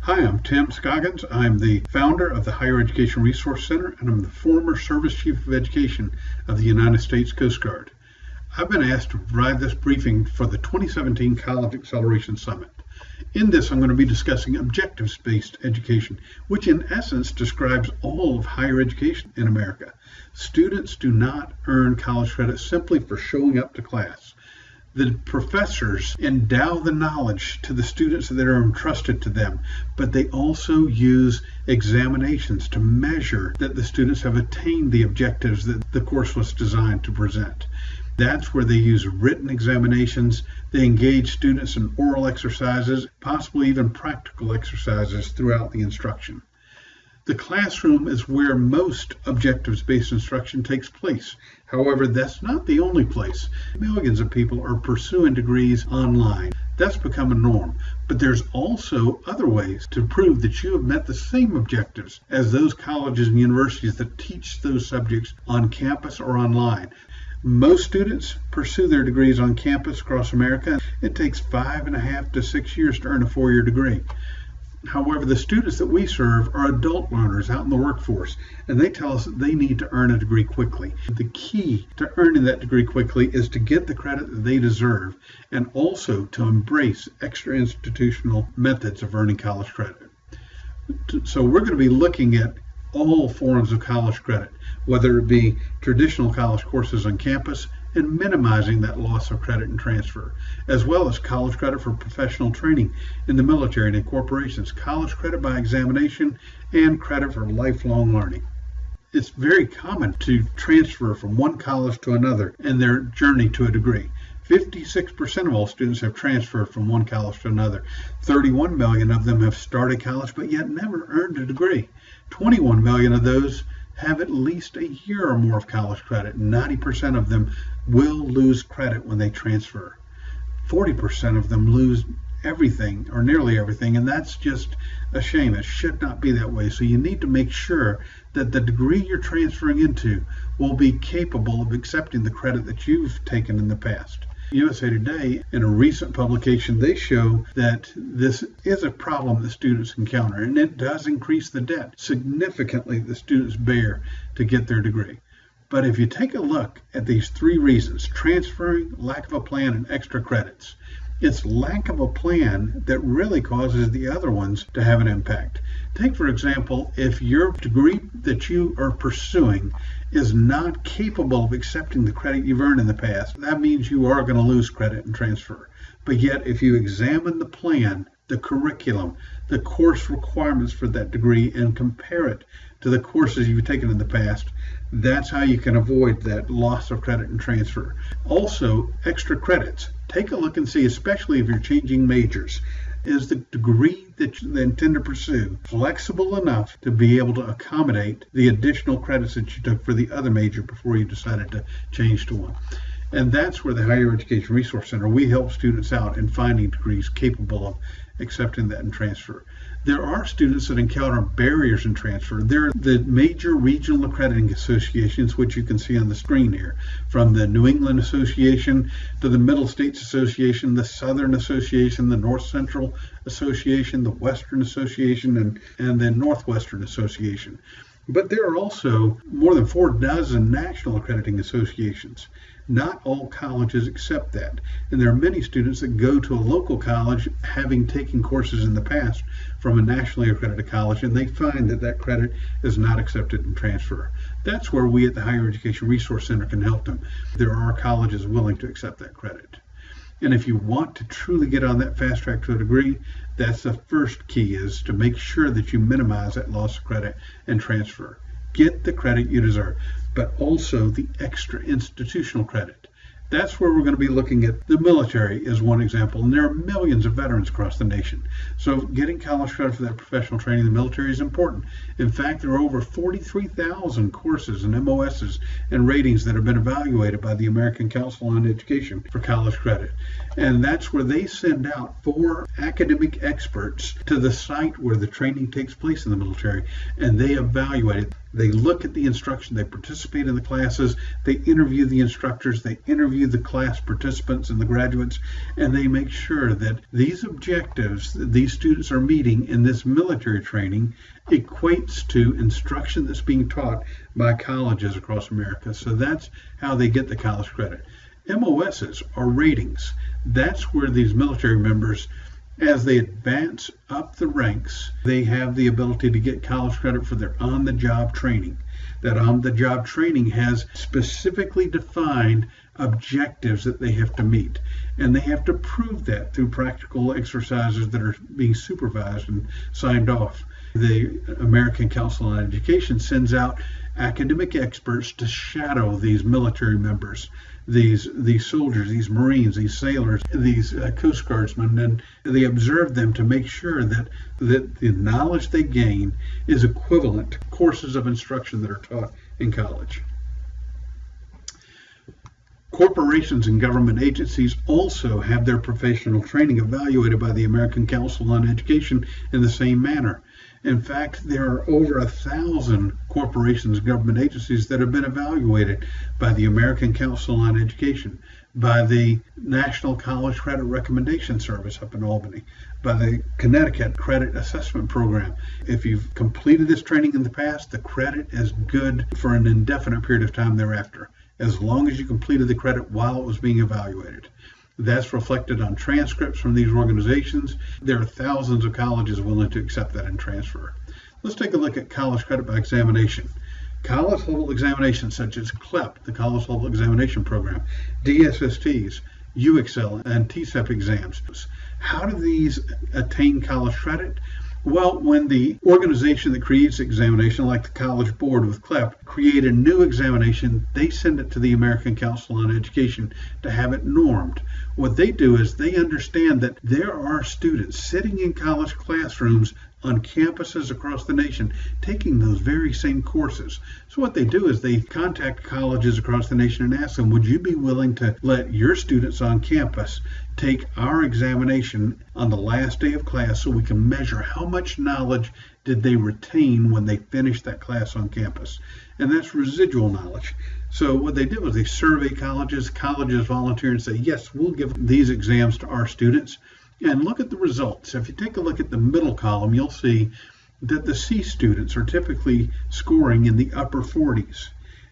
Hi, I'm Tim Scoggins. I'm the founder of the Higher Education Resource Center, and I'm the former Service Chief of Education of the United States Coast Guard. I've been asked to provide this briefing for the 2017 College Acceleration Summit. In this, I'm going to be discussing objectives-based education, which in essence describes all of higher education in America. Students do not earn college credit simply for showing up to class. The professors endow the knowledge to the students that are entrusted to them, but they also use examinations to measure that the students have attained the objectives that the course was designed to present. That's where they use written examinations. They engage students in oral exercises, possibly even practical exercises throughout the instruction. The classroom is where most objectives-based instruction takes place. However, that's not the only place. Millions of people are pursuing degrees online. That's become a norm. But there's also other ways to prove that you have met the same objectives as those colleges and universities that teach those subjects on campus or online. Most students pursue their degrees on campus across America. It takes 5.5 to 6 years to earn a 4-year degree. However, the students that we serve are adult learners out in the workforce, and they tell us that they need to earn a degree quickly. The key to earning that degree quickly is to get the credit that they deserve, and also to embrace extra institutional methods of earning college credit. So we're going to be looking at all forms of college credit, whether it be traditional college courses on campus and minimizing that loss of credit and transfer, as well as college credit for professional training in the military and in corporations, college credit by examination, and credit for lifelong learning. It's very common to transfer from one college to another in their journey to a degree. 56% of all students have transferred from one college to another. 31 million of them have started college but yet never earned a degree. 21 million of those have at least a year or more of college credit. 90% of them will lose credit when they transfer. 40% of them lose everything or nearly everything, and that's just a shame. It should not be that way. So you need to make sure that the degree you're transferring into will be capable of accepting the credit that you've taken in the past. USA Today, in a recent publication, they show that this is a problem that students encounter, and it does increase the debt significantly that students bear to get their degree. But if you take a look at these 3 reasons, transferring, lack of a plan, and extra credits, it's lack of a plan that really causes the other ones to have an impact. Take, for example, if your degree that you are pursuing is not capable of accepting the credit you've earned in the past, that means you are going to lose credit and transfer. But yet, if you examine the plan, the curriculum, the course requirements for that degree, and compare it to the courses you've taken in the past, that's how you can avoid that loss of credit and transfer. Also, extra credits. Take a look and see, especially if you're changing majors, is the degree that you intend to pursue flexible enough to be able to accommodate the additional credits that you took for the other major before you decided to change to one. And that's where the Higher Education Resource Center, we help students out in finding degrees capable of accepting that and transfer. There are students that encounter barriers in transfer. There are the major regional accrediting associations, which you can see on the screen here, from the New England Association to the Middle States Association, the Southern Association, the North Central Association, the Western Association, and the Northwestern Association. But there are also more than 4 dozen national accrediting associations. Not all colleges accept that, and there are many students that go to a local college having taken courses in the past from a nationally accredited college, and they find that that credit is not accepted in transfer. That's where we at the Higher Education Resource Center can help them. There are colleges willing to accept that credit. And if you want to truly get on that fast track to a degree, that's the first key, is to make sure that you minimize that loss of credit and transfer. Get the credit you deserve, but also the extra institutional credit. That's where we're going to be looking at the military as one example. And there are millions of veterans across the nation. So getting college credit for that professional training in the military is important. In fact, there are over 43,000 courses and MOSs and ratings that have been evaluated by the American Council on Education for college credit. And that's where they send out 4 academic experts to the site where the training takes place in the military, and they evaluate it. They look at the instruction, they participate in the classes, they interview the instructors, they interview the class participants and the graduates, and they make sure that these objectives that these students are meeting in this military training equates to instruction that's being taught by colleges across America. So that's how they get the college credit. MOSs are ratings. That's where these military members, as they advance up the ranks, they have the ability to get college credit for their on-the-job training. That on-the-job training has specifically defined objectives that they have to meet. And they have to prove that through practical exercises that are being supervised and signed off. The American Council on Education sends out academic experts to shadow these military members, these soldiers, these Marines, these sailors, these Coast Guardsmen, and they observe them to make sure that the knowledge they gain is equivalent to courses of instruction that are taught in college. Corporations and government agencies also have their professional training evaluated by the American Council on Education in the same manner. In fact, there are over 1,000 corporations and government agencies that have been evaluated by the American Council on Education, by the National College Credit Recommendation Service up in Albany, by the Connecticut Credit Assessment Program. If you've completed this training in the past, the credit is good for an indefinite period of time thereafter, as long as you completed the credit while it was being evaluated. That's reflected on transcripts from these organizations. There are thousands of colleges willing to accept that and transfer. Let's take a look at college credit by examination. College level examinations such as CLEP, the College Level Examination Program, DSSTs, UExcel, and TCEP exams. How do these attain college credit? Well, when the organization that creates the examination, like the College Board with CLEP, create a new examination, they send it to the American Council on Education to have it normed. What they do is they understand that there are students sitting in college classrooms on campuses across the nation taking those very same courses. So what they do is they contact colleges across the nation and ask them, would you be willing to let your students on campus take our examination on the last day of class so we can measure how much knowledge did they retain when they finished that class on campus? And that's residual knowledge. So what they did was they survey colleges. Colleges volunteer and say, yes, we'll give these exams to our students. And look at the results. If you take a look at the middle column, you'll see that the C students are typically scoring in the upper 40s.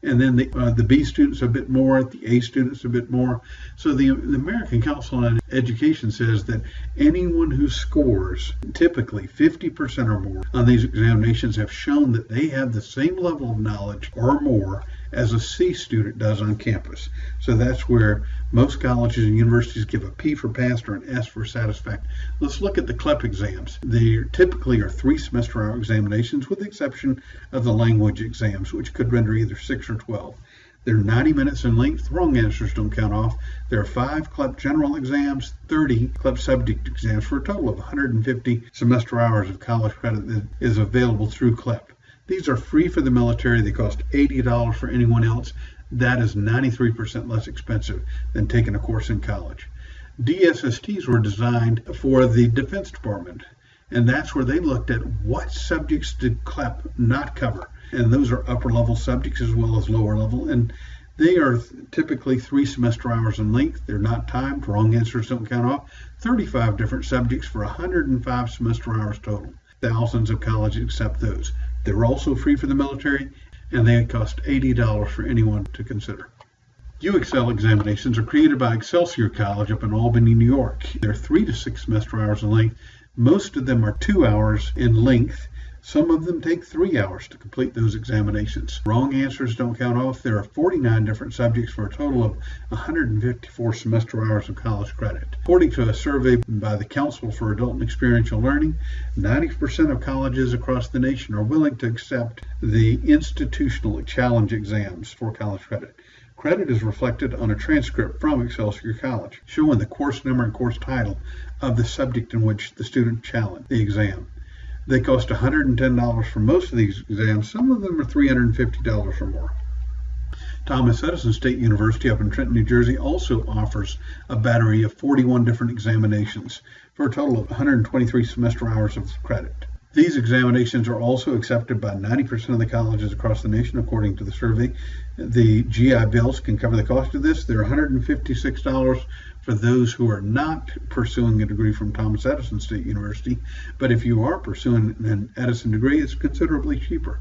And then the B students a bit more, the A students a bit more. So the American Council on Education says that anyone who scores typically 50% or more on these examinations have shown that they have the same level of knowledge or more as a C student does on campus. So that's where most colleges and universities give a P for passed or an S for satisfactory. Let's look at the CLEP exams. They typically are 3 semester-hour examinations with the exception of the language exams, which could render either 6 or 12. They're 90 minutes in length. Wrong answers don't count off. There are 5 CLEP general exams, 30 CLEP subject exams for a total of 150 semester hours of college credit that is available through CLEP. These are free for the military. They cost $80 for anyone else. That is 93% less expensive than taking a course in college. DSSTs were designed for the Defense Department, and that's where they looked at what subjects did CLEP not cover. And those are upper level subjects as well as lower level, and they are typically 3 semester hours in length. They're not timed. Wrong answers don't count off. 35 different subjects for 105 semester hours total. Thousands of colleges accept those. They're also free for the military, and they cost $80 for anyone to consider. UExcel examinations are created by Excelsior College up in Albany, New York. They're 3 to 6 semester hours in length. Most of them are 2 hours in length. Some of them take 3 hours to complete those examinations. Wrong answers don't count off. There are 49 different subjects for a total of 154 semester hours of college credit. According to a survey by the Council for Adult and Experiential Learning, 90% of colleges across the nation are willing to accept the institutional challenge exams for college credit. Credit is reflected on a transcript from Excelsior College, showing the course number and course title of the subject in which the student challenged the exam. They cost $110 for most of these exams. Some of them are $350 or more. Thomas Edison State University up in Trenton, New Jersey also offers a battery of 41 different examinations for a total of 123 semester hours of credit. These examinations are also accepted by 90% of the colleges across the nation, according to the survey. The GI Bills can cover the cost of this. They're $156 for those who are not pursuing a degree from Thomas Edison State University, but if you are pursuing an Edison degree, it's considerably cheaper.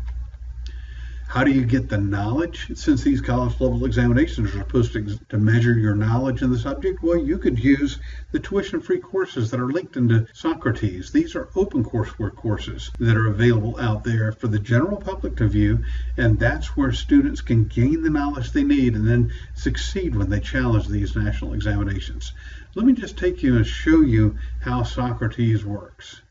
How do you get the knowledge? Since these college level examinations are supposed to measure your knowledge in the subject, well, you could use the tuition-free courses that are linked into Socrates. These are open courseware courses that are available out there for the general public to view, and that's where students can gain the knowledge they need and then succeed when they challenge these national examinations. Let me just take you and show you how Socrates works.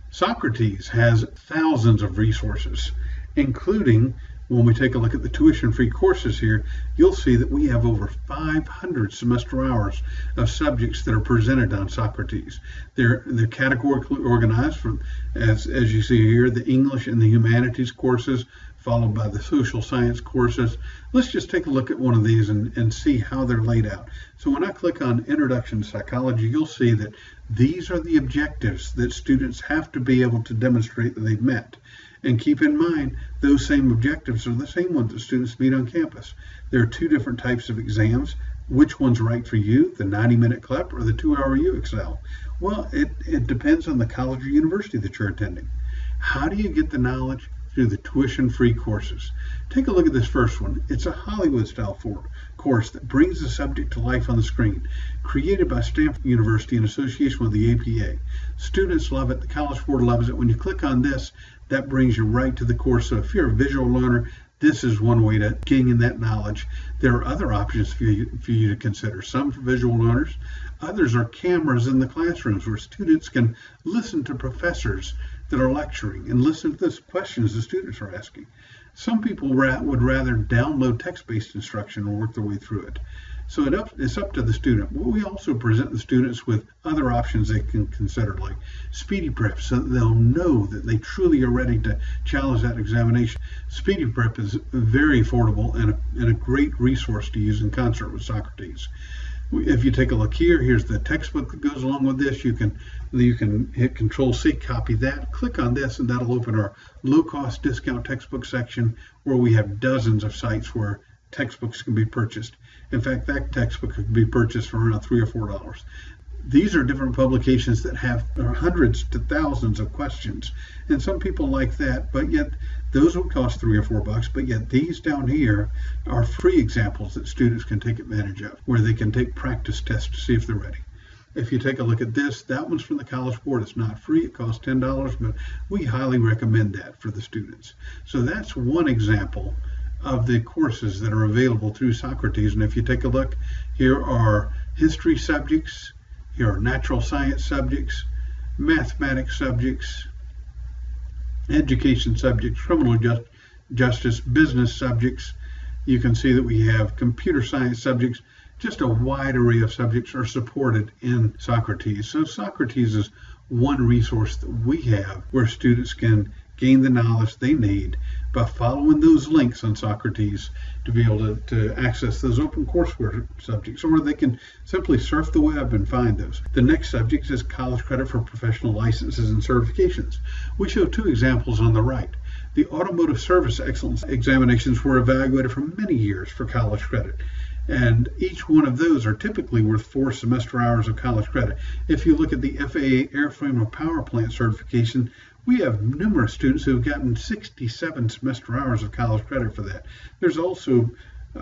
Socrates has thousands of resources, including, when we take a look at the tuition-free courses here, you'll see that we have over 500 semester hours of subjects that are presented on Socrates. They're categorically organized from, as you see here, the English and the humanities courses, followed by the social science courses. Let's just take a look at one of these and see how they're laid out. So when I click on Introduction to Psychology, you'll see that these are the objectives that students have to be able to demonstrate that they've met. And keep in mind, those same objectives are the same ones that students meet on campus. There are two different types of exams. Which one's right for you, the 90-minute CLEP or the 2-hour UExcel? Well, it depends on the college or university that you're attending. How do you get the knowledge? Through the tuition-free courses. Take a look at this first one. It's a Hollywood-style course that brings the subject to life on the screen, created by Stanford University in association with the APA. Students love it. The College Board loves it. When you click on this, that brings you right to the course. So if you're a visual learner, this is one way to gain that knowledge. There are other options for you to consider. Some for visual learners. Others are cameras in the classrooms where students can listen to professors that are lecturing and listen to the questions the students are asking. Some people would rather download text-based instruction and work their way through it. So it's up to the student. We also present the students with other options they can consider, like Speedy Prep, so that they'll know that they truly are ready to challenge that examination. Speedy Prep is very affordable and a great resource to use in concert with Socrates. If you take a look here, here's the textbook that goes along with this. You can hit Control-C, copy that, click on this, and that'll open our low-cost discount textbook section where we have dozens of sites where textbooks can be purchased. In fact, that textbook could be purchased for around $3 or $4. These are different publications that have hundreds to thousands of questions, and some people like that, but yet those would cost $3 or $4, but yet these down here are free examples that students can take advantage of, where they can take practice tests to see if they're ready. If you take a look at this, that one's from the College Board. It's not free, it costs $10, but we highly recommend that for the students. So that's one example of the courses that are available through Socrates. And if you take a look, here are history subjects, here are natural science subjects, mathematics subjects, education subjects, criminal justice, business subjects. You can see that we have computer science subjects. Just a wide array of subjects are supported in Socrates. So Socrates is one resource that we have where students can gain the knowledge they need by following those links on Socrates to be able to access those open courseware subjects, or they can simply surf the web and find those. The next subject is college credit for professional licenses and certifications. We show two examples on the right. The automotive service excellence examinations were evaluated for many years for college credit, and each one of those are typically worth 4 semester hours of college credit. If you look at the FAA airframe or power plant certification, we have numerous students who have gotten 67 semester hours of college credit for that. There's also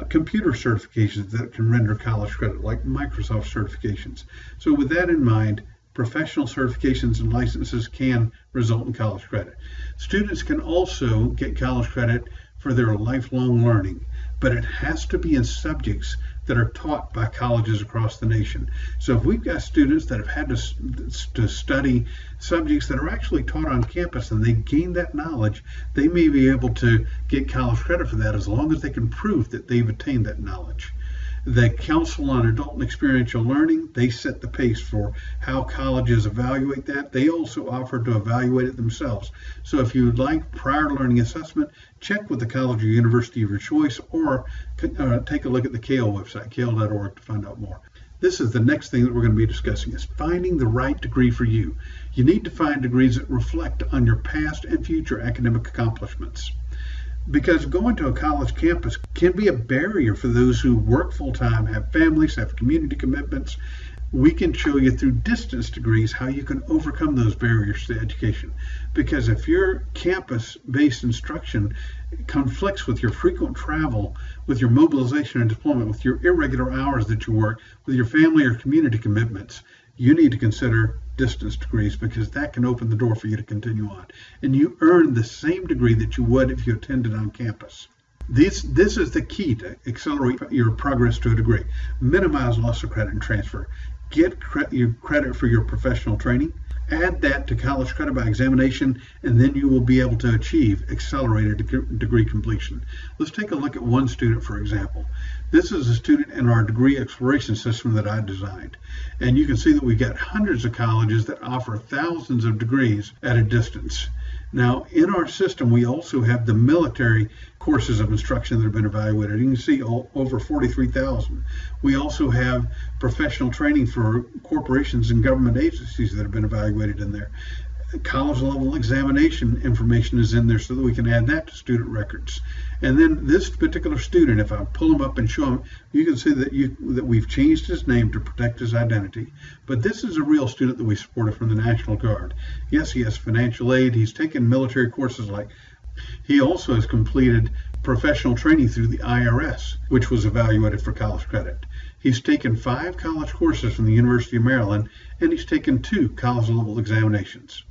computer certifications that can render college credit, like Microsoft certifications. So with that in mind, professional certifications and licenses can result in college credit. Students can also get college credit for their lifelong learning, but it has to be in subjects that are taught by colleges across the nation. So if we've got students that have had to study subjects that are actually taught on campus and they gain that knowledge, they may be able to get college credit for that as long as they can prove that they've attained that knowledge. The Council on Adult and Experiential Learning, they set the pace for how colleges evaluate that. They also offer to evaluate it themselves. So if you would like prior learning assessment, check with the college or university of your choice, or take a look at the CAEL website, CAEL.org, to find out more. This is the next thing that we're going to be discussing, is finding the right degree for you. You need to find degrees that reflect on your past and future academic accomplishments. Because going to a college campus can be a barrier for those who work full-time, have families, have community commitments. We can show you through distance degrees how you can overcome those barriers to education. Because if your campus-based instruction conflicts with your frequent travel, with your mobilization and deployment, with your irregular hours that you work, with your family or community commitments, you need to consider distance degrees, because that can open the door for you to continue on. And you earn the same degree that you would if you attended on campus. This is the key to accelerate your progress to a degree. Minimize loss of credit and transfer. Get your credit for your professional training. Add that to college credit by examination, and then you will be able to achieve accelerated degree completion. Let's take a look at one student, for example. This is a student in our degree exploration system that I designed. And you can see that we've got hundreds of colleges that offer thousands of degrees at a distance. Now, in our system, we also have the military courses of instruction that have been evaluated. You can see over 43,000. We also have professional training for corporations and government agencies that have been evaluated in there. College level examination information is in there so that we can add that to student records. And then this particular student, if I pull him up and show him, you can see that we've changed his name to protect his identity. But this is a real student that we supported from the National Guard. Yes, he has financial aid. He's taken military courses he also has completed professional training through the IRS, which was evaluated for college credit. He's taken 5 college courses from the University of Maryland, and he's taken 2 college level examinations.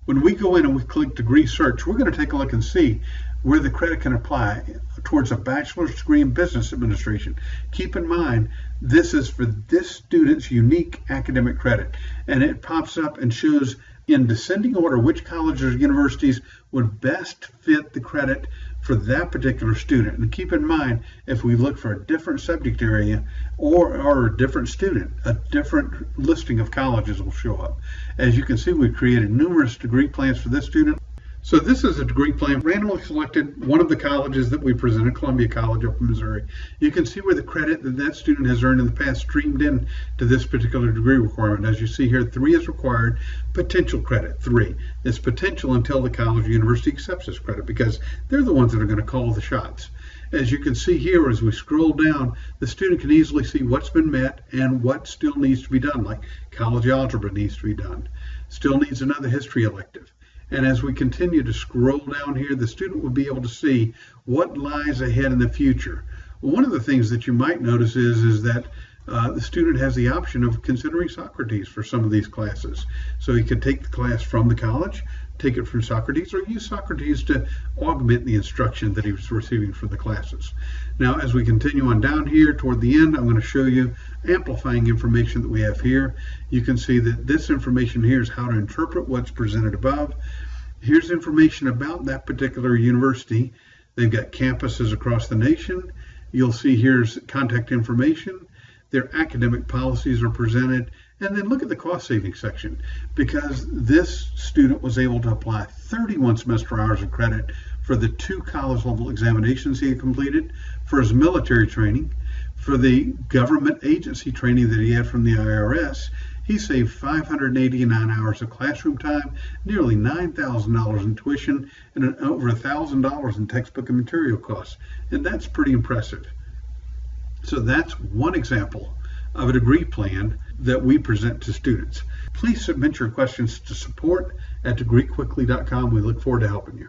When we go in and we click degree search, we're going to take a look and see where the credit can apply towards a bachelor's degree in business administration. Keep in mind, this is for this student's unique academic credit, and it pops up and shows in descending order which colleges or universities would best fit the credit for that particular student. And keep in mind, if we look for a different subject area or a different student, a different listing of colleges will show up. As you can see, we've created numerous degree plans for this student. So this is a degree plan, randomly selected one of the colleges that we presented, Columbia College up in Missouri. You can see where the credit that student has earned in the past streamed in to this particular degree requirement. As you see here, 3 is required, potential credit, 3. It's potential until the college or university accepts this credit, because they're the ones that are going to call the shots. As you can see here, as we scroll down, the student can easily see what's been met and what still needs to be done, like college algebra needs to be done, still needs another history elective. And as we continue to scroll down here, the student will be able to see what lies ahead in the future. Well, one of the things that you might notice is that the student has the option of considering Socrates for some of these classes. So he could take the class from the college, take it from Socrates, or use Socrates to augment the instruction that he was receiving from the classes. Now, as we continue on down here toward the end, I'm going to show you amplifying information that we have here. You can see that this information here is how to interpret what's presented above. Here's information about that particular university. They've got campuses across the nation. You'll see here's contact information. Their academic policies are presented. And then look at the cost saving section, because this student was able to apply 31 semester hours of credit for the 2 college level examinations he had completed, for his military training, for the government agency training that he had from the IRS. He saved 589 hours of classroom time, nearly $9,000 in tuition, and over $1,000 in textbook and material costs. And that's pretty impressive. So that's one example of a degree plan that we present to students. Please submit your questions to support@degreequickly.com. We look forward to helping you.